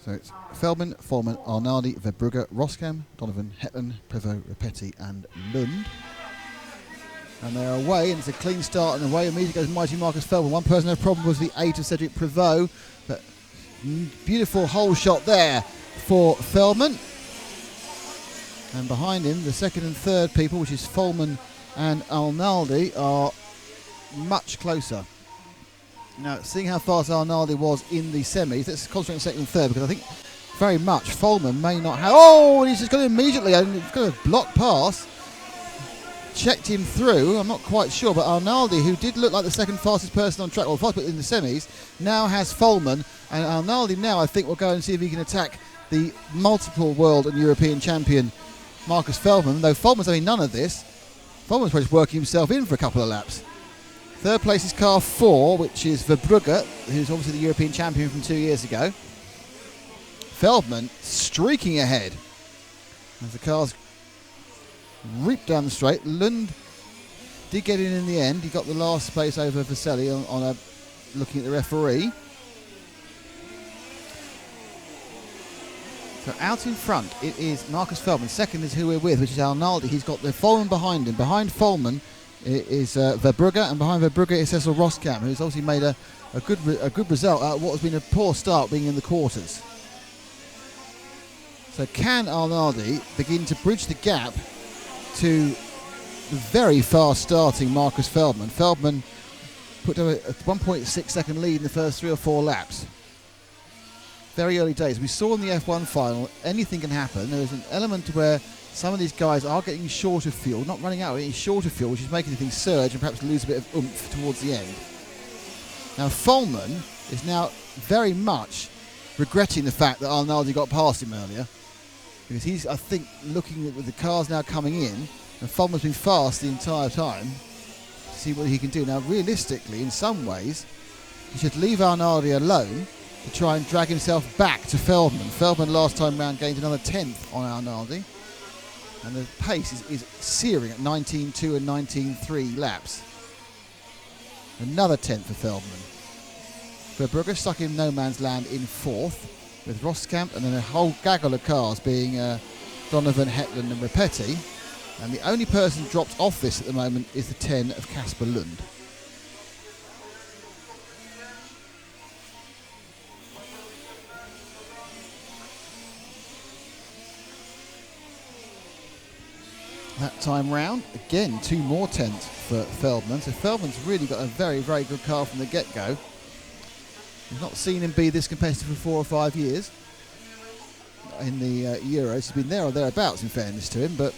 So it's Feldman, Follman, Arnaldi, Verbrugge, Roskam, Donovan, Hetland, Prevost, Repetti and Lund. And they're away, and it's a clean start, and away immediately goes mighty Marcus Feldman. One person had a problem was the 8 of Cedric Prevost, but beautiful hole shot there for Feldman. And behind him, the second and third people, which is Follman and Arnaldi, are much closer. Now, seeing how fast Arnaldi was in the semis, let's concentrate on second and third, because I think very much Follman may not have... Oh, and he's just got it immediately, and he's got a block pass. Checked him through, I'm not quite sure, but Arnaldi, who did look like the second fastest person on track, or fastest in the semis, now has Follman, and Arnaldi now I think will go and see if he can attack the multiple world and European champion Marcus Feldman, though Follman's having none of this. Follman's probably working himself in for a couple of laps. Third place is car 4, which is Verbrugge, who's obviously the European champion from 2 years ago. Feldman streaking ahead as the cars reaped down the straight. Lund did get in the end. He got the last space over Vaselli on looking at the referee. So out in front it is Marcus Feldman. Second is who we're with, which is Arnaldi. He's got the Follman behind him. Behind Follman is Verbrugge, and behind Verbrugge is Cecil Roskam, who's obviously made a good result out of what has been a poor start being in the quarters. So can Arnaldi begin to bridge the gap to the very fast starting Marcus Feldman? Feldman put a 1.6 second lead in the first 3 or 4 laps. Very early days. We saw in the F1 final, anything can happen. There is an element where some of these guys are getting short of fuel, not running out, getting short of fuel, which is making things surge and perhaps lose a bit of oomph towards the end. Now Follman is now very much regretting the fact that Arnaldi got past him earlier, because he's, I think, looking at the cars now coming in, and Follman's been fast the entire time to see what he can do. Now realistically, in some ways, he should leave Arnaldi alone to try and drag himself back to Feldman. Feldman last time round gained another 10th on Arnaldi, and the pace is searing at 19.2 and 19.3 laps. Another 10th for Feldman. Verbrugge stuck in no man's land in 4th with Roskamp, and then a whole gaggle of cars being Donovan, Hetland and Repetti, and the only person dropped off this at the moment is the 10 of Casper Lund. That time round, again, 2 more 10ths for Feldman. So Feldman's really got a very, very good car from the get-go. We've not seen him be this competitive for 4 or 5 years in the Euros. He's been there or thereabouts, in fairness to him, but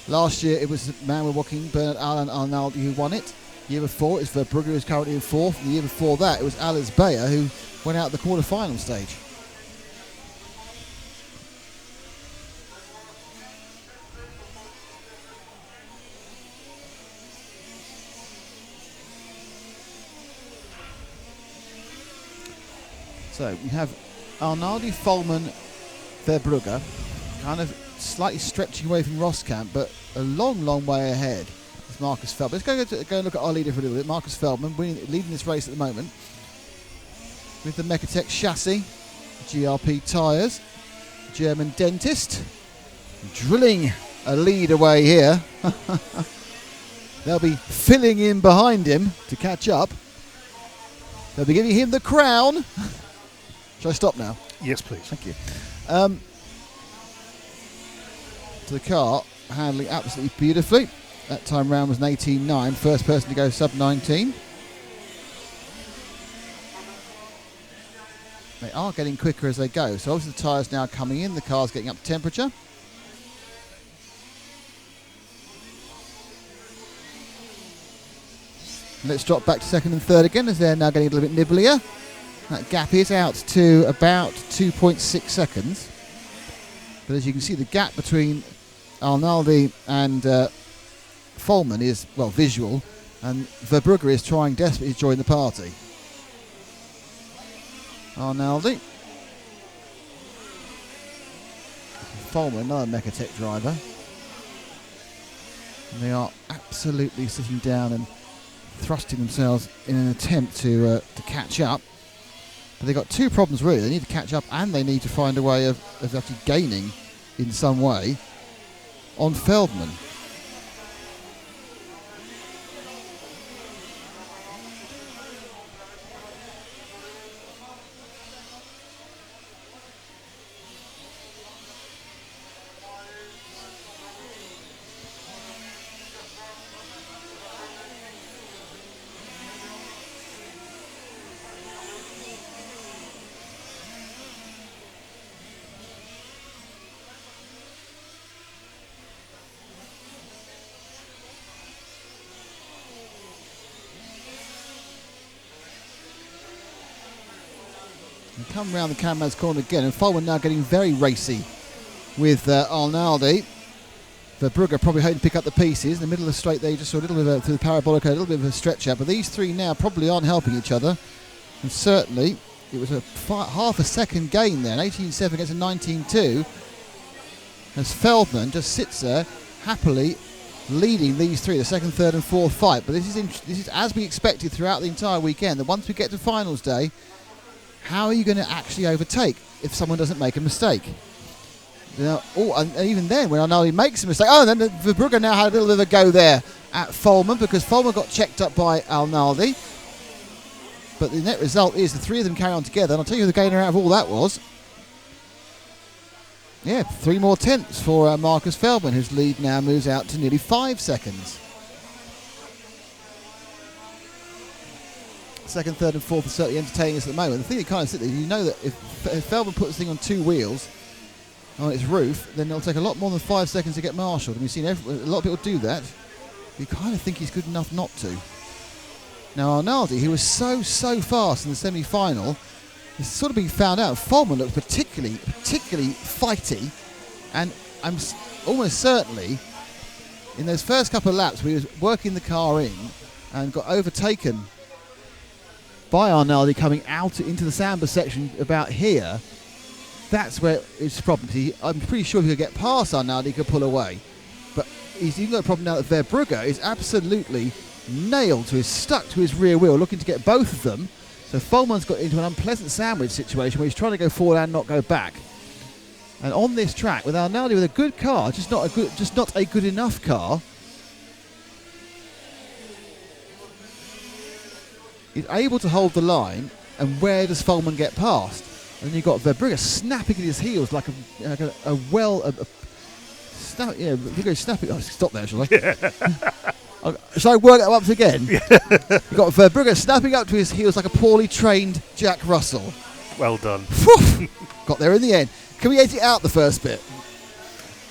last year it was the man we're walking, Bernard Alan Arnaldi, who won it. The year before it was Verbrugge, who's currently in 4th, and the year before that it was Alex Bayer, who went out the quarter-final stage. So we have Arnaldi, Follman, Verbrugge, kind of slightly stretching away from Roskamp, but a long, long way ahead is Marcus Feldman. Let's go and look at our leader for a little bit. Marcus Feldman leading this race at the moment with the Mecatech chassis, GRP tyres, German dentist, drilling a lead away here. They'll be filling in behind him to catch up. They'll be giving him the crown. Shall I stop now? Yes, please. Thank you. To the car, handling absolutely beautifully. That time round was an 18.9. First person to go sub-19. They are getting quicker as they go. So obviously the tyres now coming in. The car's getting up to temperature. Let's drop back to second and third again, as they're now getting a little bit nibblier. That gap is out to about 2.6 seconds. But as you can see, the gap between Arnaldi and Follman is, well, visual, and Verbrugge is trying desperately to join the party. Arnaldi. Follman, another Mecatech driver. And they are absolutely sitting down and thrusting themselves in an attempt to catch up. But they've got two problems really. They need to catch up and they need to find a way of actually gaining in some way on Feldman. And come round the camera's corner again, and Feldman now getting very racy with Arnaldi. Verbrugge probably hoping to pick up the pieces. In the middle of the straight there, you just saw a little bit of through the parabolic, a little bit of a stretch out. But these three now probably aren't helping each other. And certainly, it was a half a second gain there, an 18.7 against a 19.2. As Feldman just sits there happily leading these three, the second, third and fourth fight. But this is as we expected throughout the entire weekend, that once we get to finals day, how are you going to actually overtake if someone doesn't make a mistake? Now, and even then, when Arnaldi makes a mistake, then Verbrugge now had a little bit of a go there at Feldman, because Feldman got checked up by Arnaldi. But the net result is the three of them carry on together, and I'll tell you who the gainer out of all that was. Yeah, 3 more tenths for Marcus Feldman, whose lead now moves out to nearly 5 seconds. Second, third and fourth are certainly entertaining us at the moment. The thing that kind of sit there, you know that if Feldman puts the thing on 2 wheels on its roof, then it'll take a lot more than 5 seconds to get marshalled. And we've seen a lot of people do that. You kind of think he's good enough not to. Now Arnaldi, who was so fast in the semi-final, is sort of being found out. Feldman looked particularly fighty, and I'm almost certainly in those first couple of laps where he was working the car in and got overtaken by Arnaldi coming out into the Samba section about here. That's where it's a problem. I'm pretty sure if he could get past Arnaldi, he could pull away. But he's even got a problem now that Verbrugge is absolutely nailed to stuck to his rear wheel, looking to get both of them. So Feldman's got into an unpleasant sandwich situation where he's trying to go forward and not go back. And on this track, with Arnaldi with a good car, just not a good enough car, he's able to hold the line. And where does Feldman get past? And then you've got Verbrugge snapping at his heels like snapping. Oh, stop there, shall I? Yeah. Shall I work that up again? You've got Verbrugge snapping up to his heels like a poorly trained Jack Russell. Well done. Got there in the end. Can we edit out the first bit?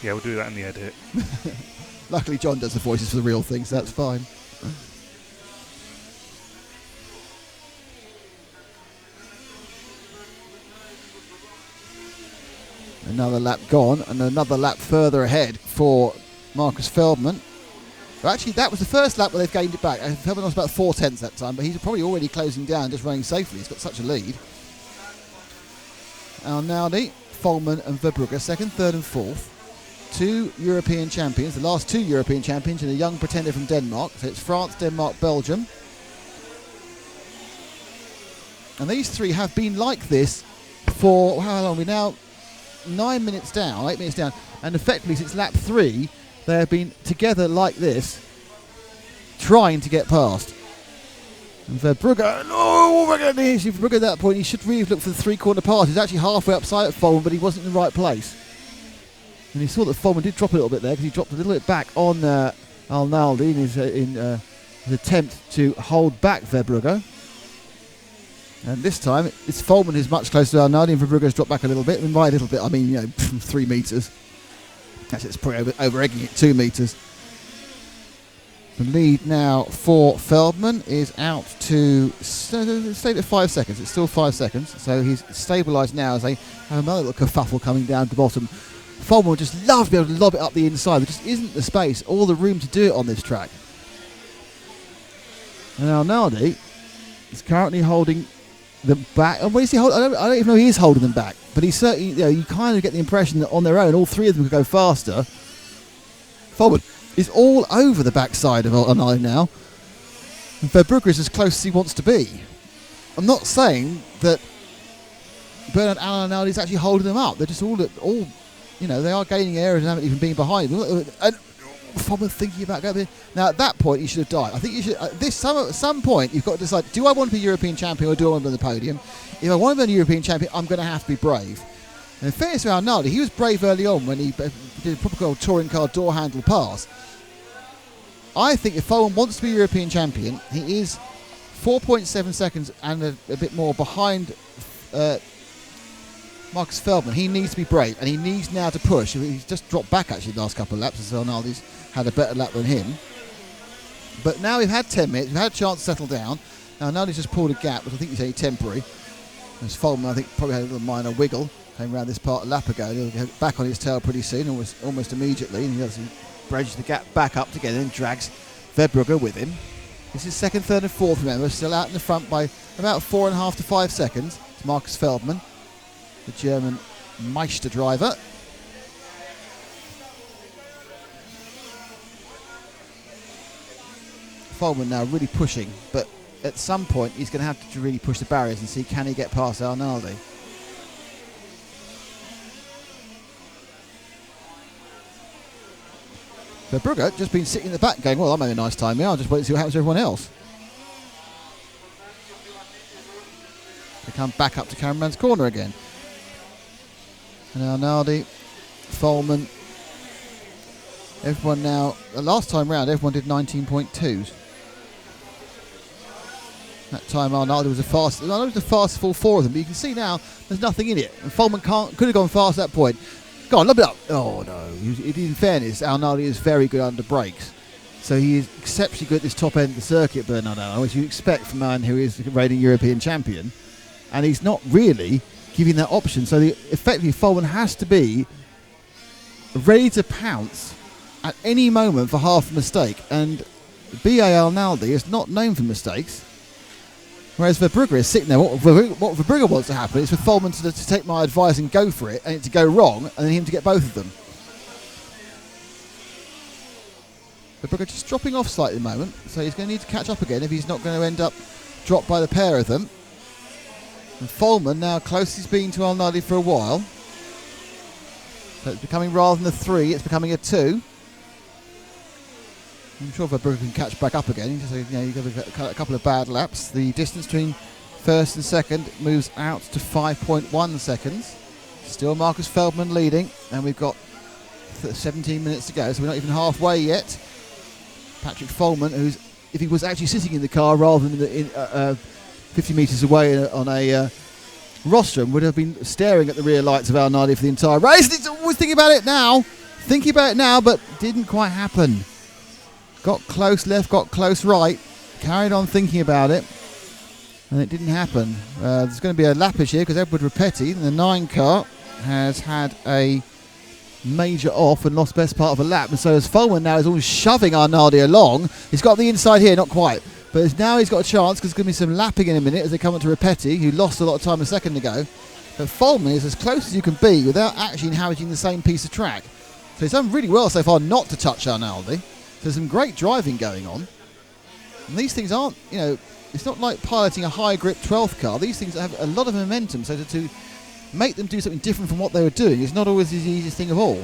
Yeah, we'll do that in the edit. Luckily, John does the voices for the real thing, so that's fine. Another lap gone, and another lap further ahead for Marcus Feldman. But actually, that was the first lap where they've gained it back. Feldman was about 4 tenths that time, but he's probably already closing down, just running safely. He's got such a lead. Arnaldi, Feldman and Verbrugge, second, third and fourth. 2 European champions, the last 2 European champions, and a young pretender from Denmark. So it's France, Denmark, Belgium. And these three have been like this for, how long are we now? 9 minutes down, 8 minutes down, and effectively since lap 3 they have been together like this, trying to get past. And Verbrugge, Verbrugge at that point, he should really look for the 3-corner pass. He's actually halfway upside at Feldman, but he wasn't in the right place. And he saw that Feldman did drop a little bit there, because he dropped a little bit back on Arnaldi in his attempt to hold back Verbrugge. And this time, it's Feldman who's much closer to Arnaldi, and Verbrugge has dropped back a little bit. And by a little bit, I mean, 3 metres. Actually, it's probably over-egging it, 2 metres. The lead now for Feldman is out to, stayed at 5 seconds. It's still 5 seconds. So he's stabilised now as they have another little kerfuffle coming down to the bottom. Feldman would just love to be able to lob it up the inside. There just isn't the space or the room to do it on this track. And Arnaldi is currently holding them back. And what is he holding? I don't even know he is holding them back. But he's certainly, you kind of get the impression that on their own, all 3 of them could go faster. Feldman is all over the backside of Arnaldi now. And Verbrugge is as close as he wants to be. I'm not saying that Bernard Allen and Aldi's actually holding them up. They're just all, they are gaining aerodynamically from being behind them. And Foreman thinking about going there. Now, at that point, he should have died. I think you should. At some point, you've got to decide: do I want to be European champion or do I want to be on the podium? If I want to be a European champion, I'm going to have to be brave. And in fairness to Arnaldi, he was brave early on when he did a proper old touring car door handle pass. I think if Foreman wants to be European champion, he is 4.7 seconds and a bit more behind Marcus Feldman. He needs to be brave, and he needs now to push. He's just dropped back actually the last couple of laps, as Arnaldi's had a better lap than him. But now we've had 10 minutes, we've had a chance to settle down. Now Arnaldi's just pulled a gap, but I think he's only temporary. As Feldman, I think, probably had a little minor wiggle, came around this part a lap ago. He'll get back on his tail pretty soon, almost immediately, and he obviously bridges the gap back up together and drags Verbrugge with him. This is second, third and fourth, remember, still out in the front by about 4.5 to 5 seconds. It's Marcus Feldman, the German Meister driver. Feldman now really pushing, but at some point he's going to have to really push the barriers and see can he get past Arnaldi. Verbrugge just been sitting in the back going, well, I'm having a nice time here, I'll just wait and see what happens to everyone else. They come back up to cameraman's corner again. And Arnaldi, Feldman, everyone now, the last time round everyone did 19.2s. That time Arnaldi was the fastest of all four of them, but you can see now there's nothing in it. And Feldman could have gone fast at that point. Go on, lob it up. Oh no, in fairness, Arnaldi is very good under brakes. So he is exceptionally good at this top end of the circuit, Bernard Allen, which you expect from a man who is the reigning European champion. And he's not really giving that option. So effectively, Feldman has to be ready to pounce at any moment for half a mistake. And B.A. Arnaldi is not known for mistakes. Whereas Verbrugge is sitting there. What Verbrugge wants to happen is for Feldman to take my advice and go for it, and it to go wrong, and then him to get both of them. Verbrugge just dropping off slightly at the moment, so he's going to need to catch up again if he's not going to end up dropped by the pair of them. And Feldman now close he's been to Arnaldi for a while. So it's becoming, rather than a 3, it's becoming a 2. I'm sure Verbrugge can catch back up again. You've got a couple of bad laps. The distance between first and second moves out to 5.1 seconds. Still Marcus Feldman leading, and we've got 17 minutes to go, so we're not even halfway yet. Patrick Feldman, who's, if he was actually sitting in the car rather than 50 metres away on a rostrum, would have been staring at the rear lights of Arnaldi for the entire race. He's always thinking about it now, but didn't quite happen. Got close left, got close right, carried on thinking about it, and it didn't happen. There's going to be a lappage here because Edward Rapetti, the 9 car, has had a major off and lost best part of a lap, and so as Feldman now is always shoving Arnaldi along. He's got the inside here, not quite, but now he's got a chance because there's going to be some lapping in a minute as they come up to Rapetti, who lost a lot of time a second ago. But Feldman is as close as you can be without actually inhabiting the same piece of track. So he's done really well so far not to touch Arnaldi. There's some great driving going on. And these things aren't, it's not like piloting a high grip 12th car. These things have a lot of momentum, so to make them do something different from what they were doing is not always the easiest thing of all.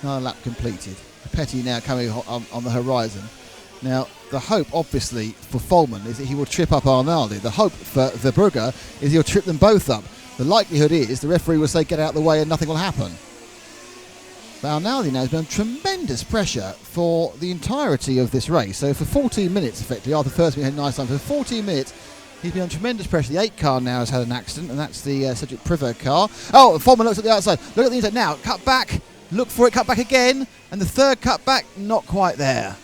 Another lap completed. Petty now coming on the horizon. Now, the hope, obviously, for Feldman is that he will trip up Arnaldi. The hope for Verbrugge is he'll trip them both up. The likelihood is the referee will say, get out of the way and nothing will happen. But Arnaldi now has been under tremendous pressure for the entirety of this race. So for 14 minutes, effectively, after the first minute, he had a nice time. For 14 minutes, he's been under tremendous pressure. The 8 car now has had an accident, and that's the Cedric Privot car. Oh, Feldman looks at the outside. Look at the inside now. Cut back. Look for it. Cut back again. And the third cut back, not quite there.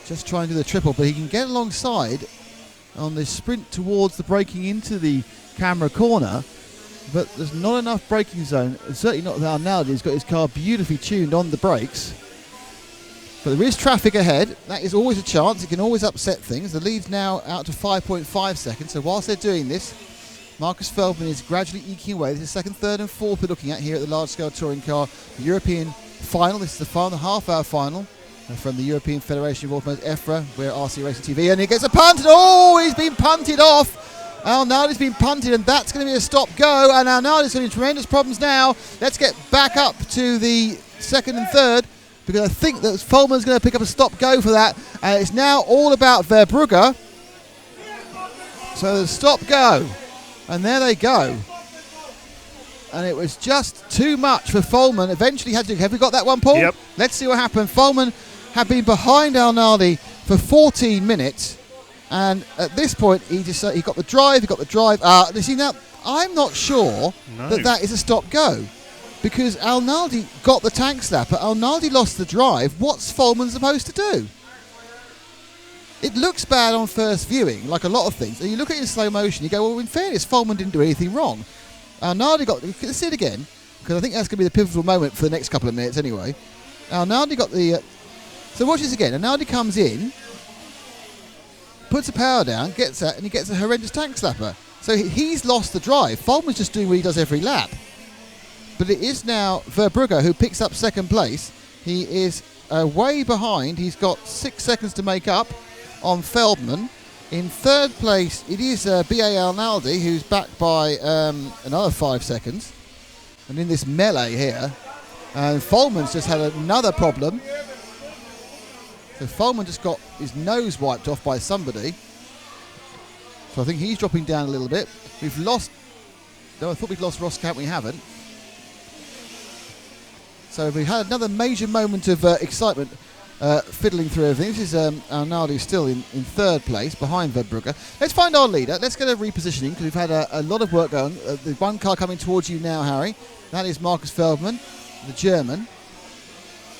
Just trying to do the triple, but he can get alongside on this sprint towards the braking into the camera corner. But there's not enough braking zone, and certainly not that Arnaldi. He's got his car beautifully tuned on the brakes. But there is traffic ahead. That is always a chance. It can always upset things. The lead's now out to 5.5 seconds. So whilst they're doing this, Marcus Feldman is gradually eking away. This is second, third and fourth we're looking at here at the large-scale touring car, the European final. This is the final, the half-hour final from the European Federation of Automotive EFRA. We're RC Racing TV, and he gets a punt. And oh, he's been punted off. Arnaldi's been punted, and that's going to be a stop-go. And Arnaldi's going to have tremendous problems now. Let's get back up to the second and third, because I think that Fulman's going to pick up a stop-go for that. And it's now all about Verbrugge. So the stop-go. And there they go. And it was just too much for Fulman. Eventually had to. Have we got that one, Paul? Yep. Let's see what happened. Fulman had been behind Arnaldi for 14 minutes. And at this point, he got the drive. You see, now, I'm not sure that is a stop-go. Because Arnaldi got the tank slapper. Arnaldi lost the drive. What's Fulman supposed to do? It looks bad on first viewing, like a lot of things. And you look at it in slow motion, you go, well, in fairness, Fulman didn't do anything wrong. Arnaldi got... Let's see it again, because I think that's going to be the pivotal moment for the next couple of minutes anyway. Arnaldi got the... so watch this again. Arnaldi comes in, puts the power down, gets that, and he gets a horrendous tank slapper. So he's lost the drive. Fulman's just doing what he does every lap. But it is now Verbrugge who picks up second place. He is way behind. He's got 6 seconds to make up on Feldman. In third place, it is B.A. Arnaldi, who's back by another 5 seconds. And in this melee here, Fulman's just had another problem. So Fulman just got his nose wiped off by somebody. So I think he's dropping down a little bit. We've lost... No, I thought we'd lost Roskamp. We haven't. So we had another major moment of excitement fiddling through everything. This is Arnaldi still in third place behind Verbrugge. Let's find our leader. Let's get a repositioning, because we've had a lot of work going. The one car coming towards you now, Harry. That is Markus Feldman, the German.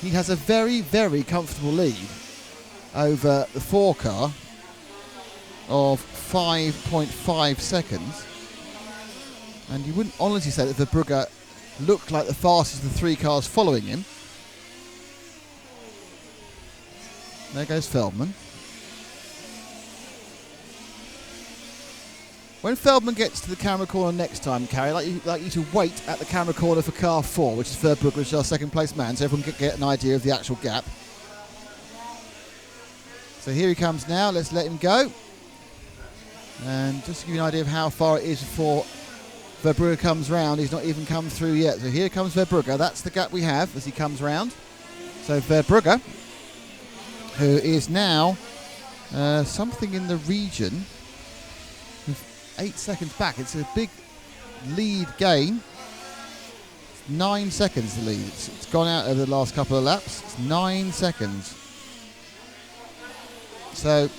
He has a very, very comfortable lead over the 4 car of 5.5 seconds. And you wouldn't honestly say that Verbrugge looked like the fastest of the 3 cars following him. There goes Feldman. When Feldman gets to the camera corner next time, Carrie, I'd like you to wait at the camera corner for car 4, which is Verbrugge, which is our second place man, so everyone can get an idea of the actual gap. So here he comes now. Let's let him go. And just to give you an idea of how far it is before Verbrugge comes round, he's not even come through yet. So here comes Verbrugge. That's the gap we have as he comes round. So Verbrugge, who is now something in the region of 8 seconds back. It's a big lead gain. 9 seconds the lead. It's gone out over the last couple of laps. It's 9 seconds. So,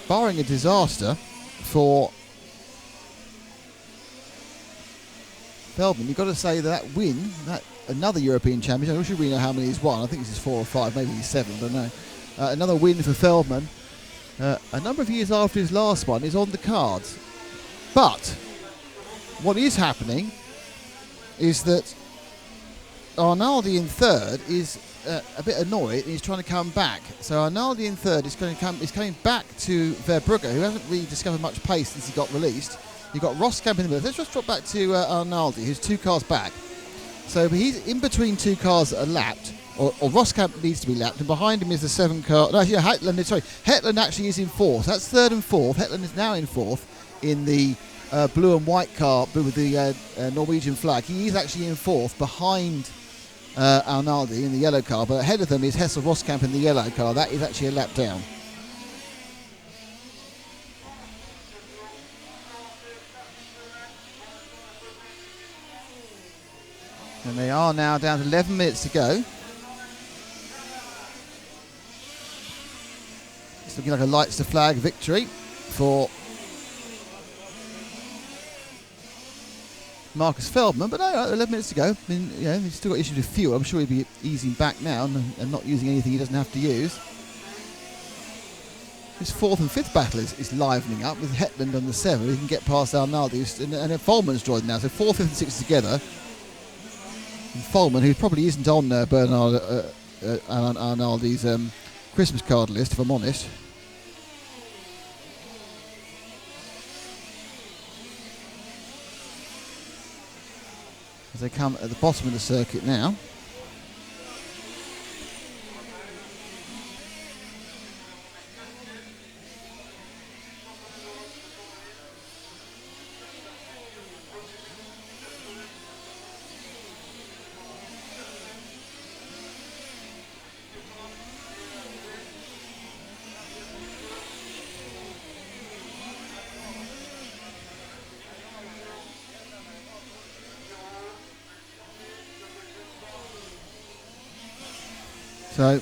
barring a disaster for Feldman, you've got to say that win, that another European championship, I'm not sure we know how many he's won. I think this is 4 or 5, maybe he's 7, I don't know. Another win for Feldman. A number of years after his last one is on the cards. But what is happening is that Arnaldi in third is a bit annoyed, and he's trying to come back. So Arnaldi in third is coming back to Verbrugge, who hasn't really discovered much pace since he got released. You've got Roskamp in the middle. Let's just drop back to Arnaldi, who's 2 cars back. So he's in between 2 cars that are lapped, or Roskamp needs to be lapped, and behind him is the 7 car. No, yeah, Hetland actually is in 4th. That's 3rd and 4th. Hetland is now in 4th in the blue and white car with the Norwegian flag. He is actually in 4th behind Arnaldi in the yellow car, but ahead of them is Hessel Roskamp in the yellow car. That is actually a lap down. And they are now down to 11 minutes to go. It's looking like a lights to flag victory for Markus Feldman, but no, 11 minutes to go. I mean, he's still got issues with fuel. I'm sure he'll be easing back now and not using anything he doesn't have to use. His 4th and 5th battle is livening up with Hetland on the 7. He can get past Arnaldi, and Feldman's joined now. So 4th, 5th and 6th together. And Feldman, who probably isn't on Arnaldi's Christmas card list, if I'm honest. As they come at the bottom of the circuit now. So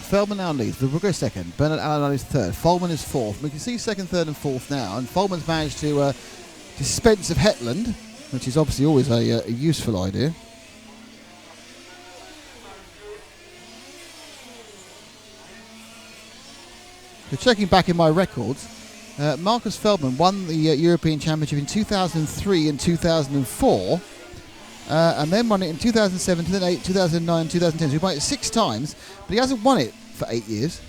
Feldman now leads. Verbrugge second. Bernard Allen is third. Follman is fourth. We can see second, third, and fourth now. And Follman's managed to dispense of Hetland, which is obviously always a useful idea. So checking back in my records, Marcus Feldman won the European Championship in 2003 and 2004. And then won it in 2007, 2008, 2009, 2010. So he won it 6 times, but he hasn't won it for 8 years.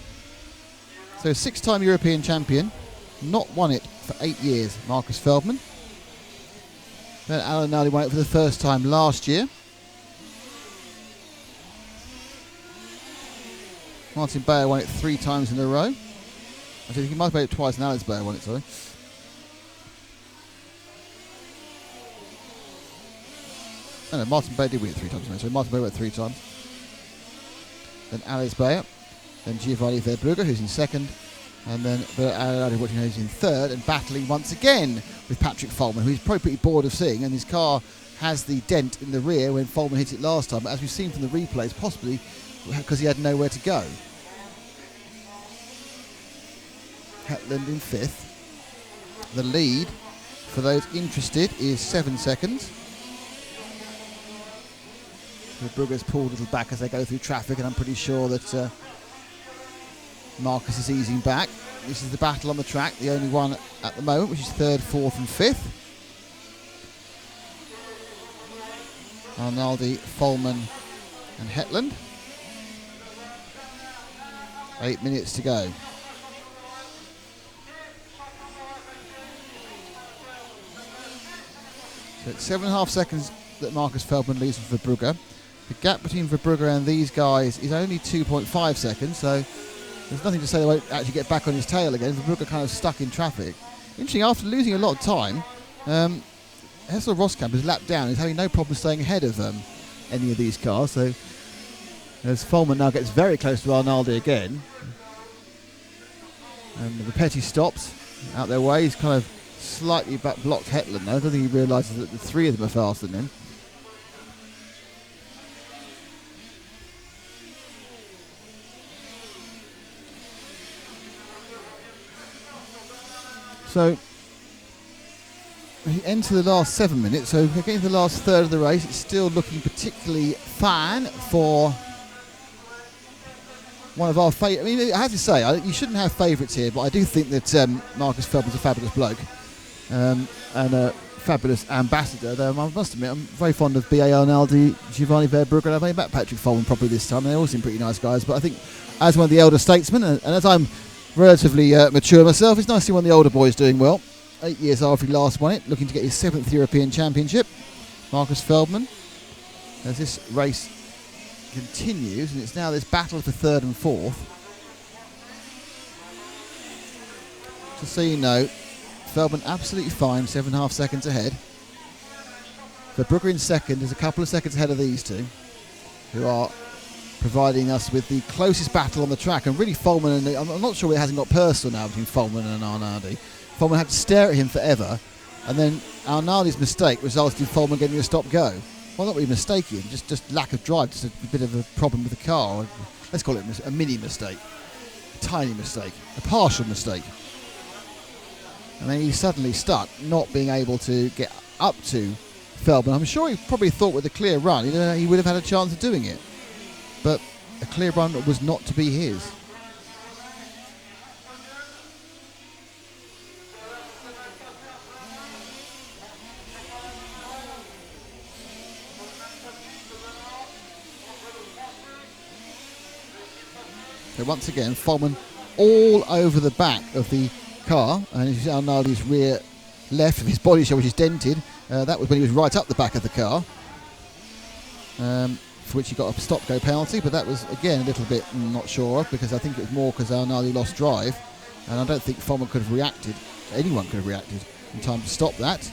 So 6-time European champion, not won it for 8 years, Marcus Feldman. Then Alan Naldi won it for the first time last year. Martin Bayer won it 3 times in a row. I think he might have made it twice, and Alex Bayer won it, sorry. Oh, no, Martin Bayer did win it 3 times, so Martin Bayer won it 3 times. Then Alice Bayer, then Giovanni Verbrugge, who's in second, and then who's in third, and battling once again with Patrick Follman, who's probably pretty bored of seeing, and his car has the dent in the rear when Follman hit it last time, but as we've seen from the replays, possibly because he had nowhere to go. Hetland in 5th. The lead, for those interested, is 7 seconds. Verbrugge's pulled a little back as they go through traffic, and I'm pretty sure that Marcus is easing back. This is the battle on the track, the only one at the moment, which is 3rd, 4th and 5th. Arnaldi, Follman and Hetland. 8 minutes to go. So it's 7.5 seconds that Marcus Feldman leads with Verbrugge. The gap between Verbrugge and these guys is only 2.5 seconds, so there's nothing to say they won't actually get back on his tail again. Verbrugge kind of stuck in traffic. Interesting, after losing a lot of time, Hessel Roskamp has lapped down. He's having no problem staying ahead of any of these cars. So as Follman now gets very close to Arnaldi again, and Repetti stops out their way. He's kind of slightly blocked Hetland though. I don't think he realises that the 3 of them are faster than him. So we enter the last 7 minutes, so we're getting to the last third of the race. It's still looking particularly fine for one of our favourites. I mean, I have to say, you shouldn't have favourites here, but I do think that Marcus Feldman's a fabulous bloke and a fabulous ambassador. Though I must admit, I'm very fond of B.A. Arnaldi, Giovanni Verbrugge, and I've only met Patrick Follman properly this time. They all seem pretty nice guys, but I think as one of the elder statesmen, and as I'm relatively mature myself, it's nice to see one of the older boys doing well. 8 years after he last won it, looking to get his 7th European Championship. Marcus Feldman, as this race continues, and it's now this battle for 3rd and 4th. Just so you know, Feldman absolutely fine, 7.5 seconds ahead. Verbrugge in 2nd is a couple of seconds ahead of these two, who are providing us with the closest battle on the track. And really Follman, and I'm not sure it hasn't got personal now between Follman and Arnaldi. Follman had to stare at him forever, and then Arnaldi's mistake resulted in Follman getting a stop-go. Well, not really mistaking, just lack of drive, just a bit of a problem with the car. Let's call it a mini mistake, a tiny mistake, a partial mistake. And then he's suddenly stuck, not being able to get up to Feldman. I'm sure he probably thought with a clear run he would have had a chance of doing it. But a clear run was not to be his. So once again, Follman all over the back of the car, and you see Arnaldi's rear left of his body shell, which is dented. That was when he was right up the back of the car, for which he got a stop-go penalty, but that was again a little bit not sure of, because I think it was more because Arnaldi lost drive, and I don't think Follman could have reacted, anyone could have reacted in time to stop that.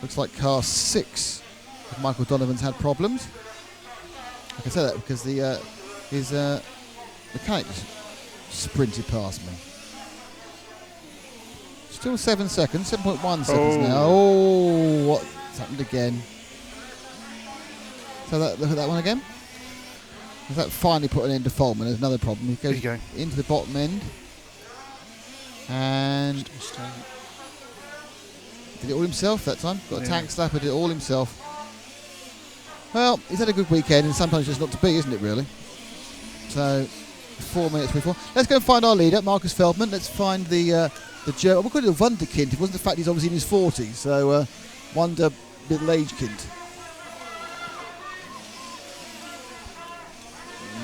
Looks like car 6 of Michael Donovan's had problems. I can say that because his mechanic just sprinted past me. Still 7 seconds, 7.1 seconds now. Oh, what's happened again? So look at that one again. Does that finally put an end to Follman? There's another problem. He goes into the bottom end. And did it all himself that time. Got a tag slapper, did it all himself. Well, he's had a good weekend, and sometimes it's just not to be, isn't it, really? So, 4 minutes before. Let's go and find our leader, Marcus Feldman. Let's find the German. We'll call it a Wunderkind. It wasn't the fact he's obviously in his 40s. So, Wonder middle-aged kind.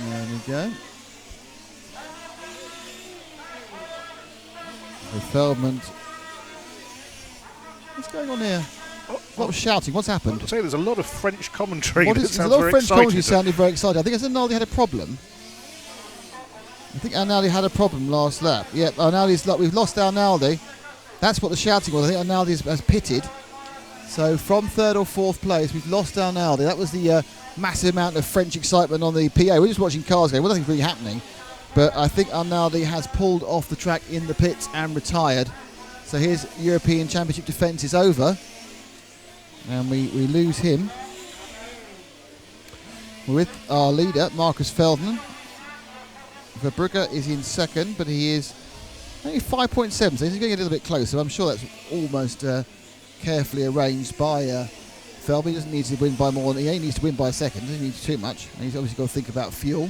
There we go. So Feldman. What's going on here? A lot of shouting. What's happened? I'd say there's a lot of French commentary. There's a lot of French commentary sounding very excited. I think Arnaldi had a problem. I think Arnaldi had a problem last lap. Yeah, we've lost Arnaldi. That's what the shouting was. I think Arnaldi has pitted. So from third or fourth place, we've lost Arnaldi. That was the massive amount of French excitement on the PA. We're just watching cars going. Well, nothing's really happening. But I think Arnaldi has pulled off the track in the pits and retired. So his European Championship defence is over. And we lose him. We're with our leader, Marcus Feldman. Verbrugge is in second, but he is only 5.7, so he's getting a little bit closer. I'm sure that's almost carefully arranged by Feldman. He doesn't need to win by more than he needs to win by a second. He doesn't need too much. And he's obviously got to think about fuel.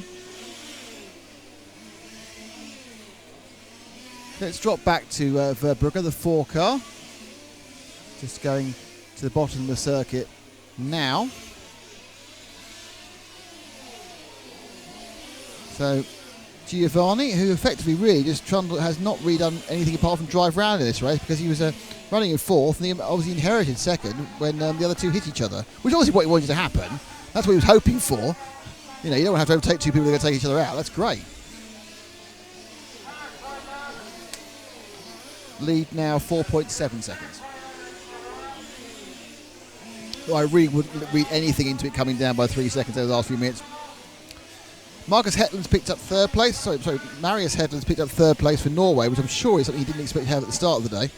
Let's drop back to Verbrugge, the 4 car. Just going to the bottom of the circuit now. So Giovanni, who effectively really just has not really done anything apart from drive round in this race, because he was running in 4th and he obviously inherited 2nd when the other 2 hit each other, which is obviously what he wanted to happen. That's what he was hoping for. You know, you don't have to overtake 2 people that are going to take each other out. That's great. Lead now 4.7 seconds. I really wouldn't read anything into it coming down by 3 seconds over the last few minutes. Marcus Hetland's picked up 3rd place. Sorry, Marius Hetland's picked up 3rd place for Norway, which I'm sure is something he didn't expect to have at the start of the day.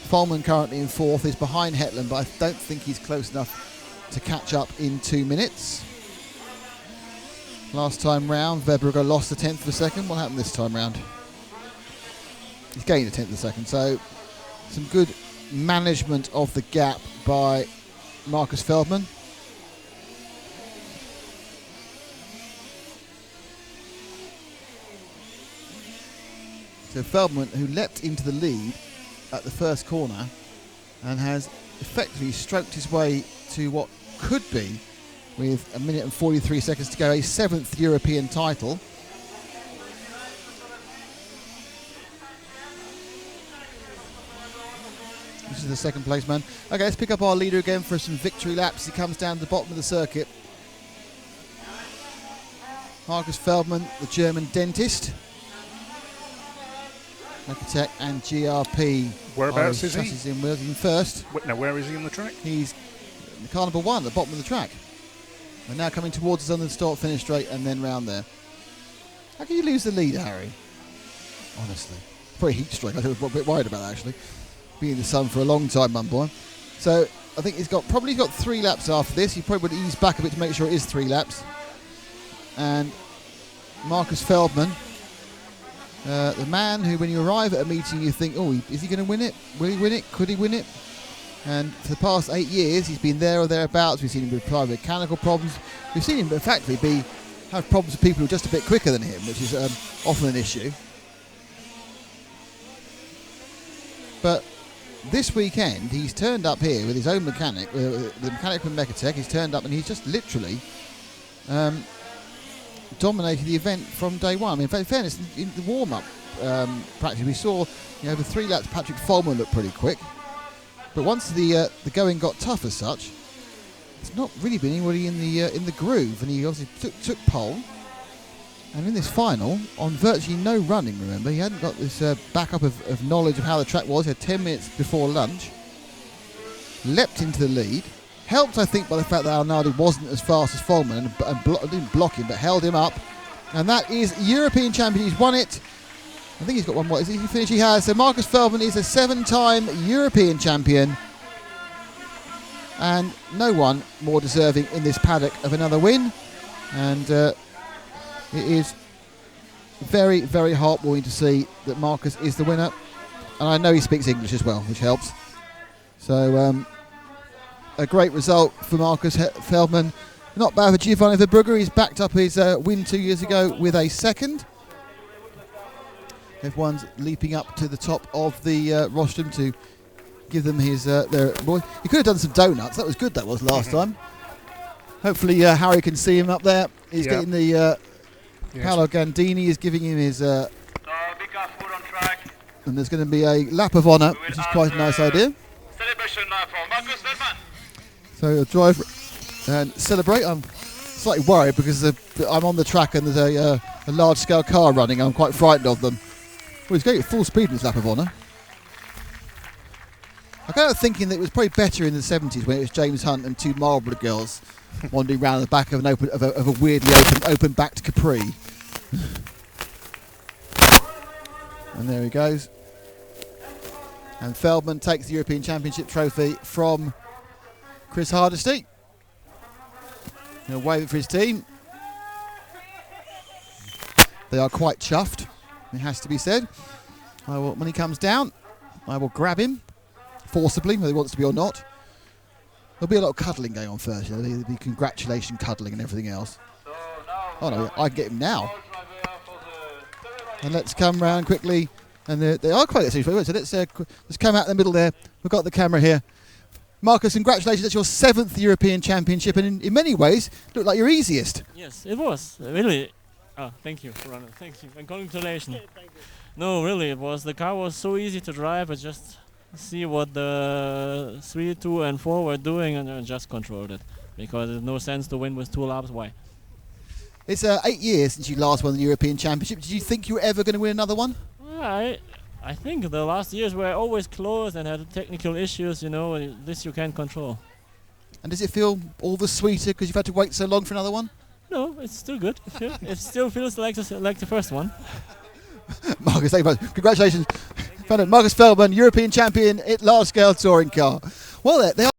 Follman currently in 4th, is behind Hetland, but I don't think he's close enough to catch up in 2 minutes. Last time round, Verbrugge lost a 10th of a second. What happened this time round? He's gained a 10th of a second, so some good management of the gap by Marcus Feldman. So Feldman, who leapt into the lead at the first corner and has effectively stroked his way to what could be, with 1 minute and 43 seconds to go, a 7th European title. This is the 2nd place man. Okay, let's pick up our leader again for some victory laps. He comes down to the bottom of the circuit. Marcus Feldman, the German dentist. Architect and GRP. Whereabouts is he? He's in first. Now, where is he on the track? He's in car number 1 at the bottom of the track. We're now coming towards us on the start finish straight and then round there. How can you lose the lead, Harry? Honestly. Probably heat stroke. I was a bit worried about that, actually. Being in the sun for a long time, mum boy. So I think he's got 3 laps after this. He probably would ease back a bit to make sure it is 3 laps. And Marcus Feldman, the man who, when you arrive at a meeting, you think, oh, is he going to win it? Will he win it? Could he win it? And for the past 8 years, he's been there or thereabouts. We've seen him with private mechanical problems. We've seen him, in fact, have problems with people who are just a bit quicker than him, which is often an issue. But this weekend, he's turned up here with his own mechanic, the mechanic from Mechatech. He's turned up and he's just literally dominated the event from day one. I mean, in fairness, in the warm-up practice, we saw over 3 laps, Patrick Follman looked pretty quick. But once the going got tough as such, it's not really been anybody in the groove, and he obviously took pole. And in this final, on virtually no running, remember, he hadn't got this backup of knowledge of how the track was. He had 10 minutes before lunch, leapt into the lead, helped, I think, by the fact that Arnaldi wasn't as fast as Follman and didn't block him, but held him up. And that is European champion. He's won it. I think he's got one more. Is he finished? He has. So Marcus Feldman is a 7-time European champion. and no one more deserving in this paddock of another win. And it is very, very heartwarming to see that Marcus is the winner. And I know he speaks English as well, which helps. So a great result for Marcus Feldman. Not bad for Giovanni Verbrugge. He's backed up his win 2 years ago with a second. Everyone's leaping up to the top of the rostrum to give them his their boy. He could have done some donuts. That was good. That was last time. Hopefully Harry can see him up there. He's getting the Paolo Gandini is giving him his. And there's going to be a lap of honour, which is quite a nice idea. So he'll drive and celebrate. I'm slightly worried because I'm on the track and there's a large-scale car running. I'm quite frightened of them. Well, he's going at full speed in his lap of honour. I got out thinking that it was probably better in the 70s when it was James Hunt and two Marlborough girls wandering around the back of an of a weirdly open-backed Capri. And there he goes. And Feldman takes the European Championship trophy from Chris Hardesty. He'll wave it for his team. They are quite chuffed, it has to be said. When he comes down, I will grab him forcibly, whether he wants to be or not. There'll be a lot of cuddling going on first. There'll be congratulation cuddling and everything else. Oh no, I can get him now. And let's come round quickly. And they are quite serious. So let's come out in the middle there. We've got the camera here. Marcus, congratulations. That's your 7th European Championship, and in many ways, looked like your easiest. Yes, it was. Really. Oh, thank you, Ronald. Thank you. And congratulations. No, really, it was. The car was so easy to drive. I just see what the 3, 2, and 4 were doing, and I just controlled it. Because there's no sense to win with 2 laps. Why? It's 8 years since you last won the European Championship. Did you think you were ever going to win another one? I think the last years were always close and had technical issues, you know, and this you can't control. And does it feel all the sweeter because you've had to wait so long for another one? No, it's still good. It still feels like the first one. Marcus, thank you very much. Congratulations. Marcus Feldman, European champion at large-scale touring car. Well, they are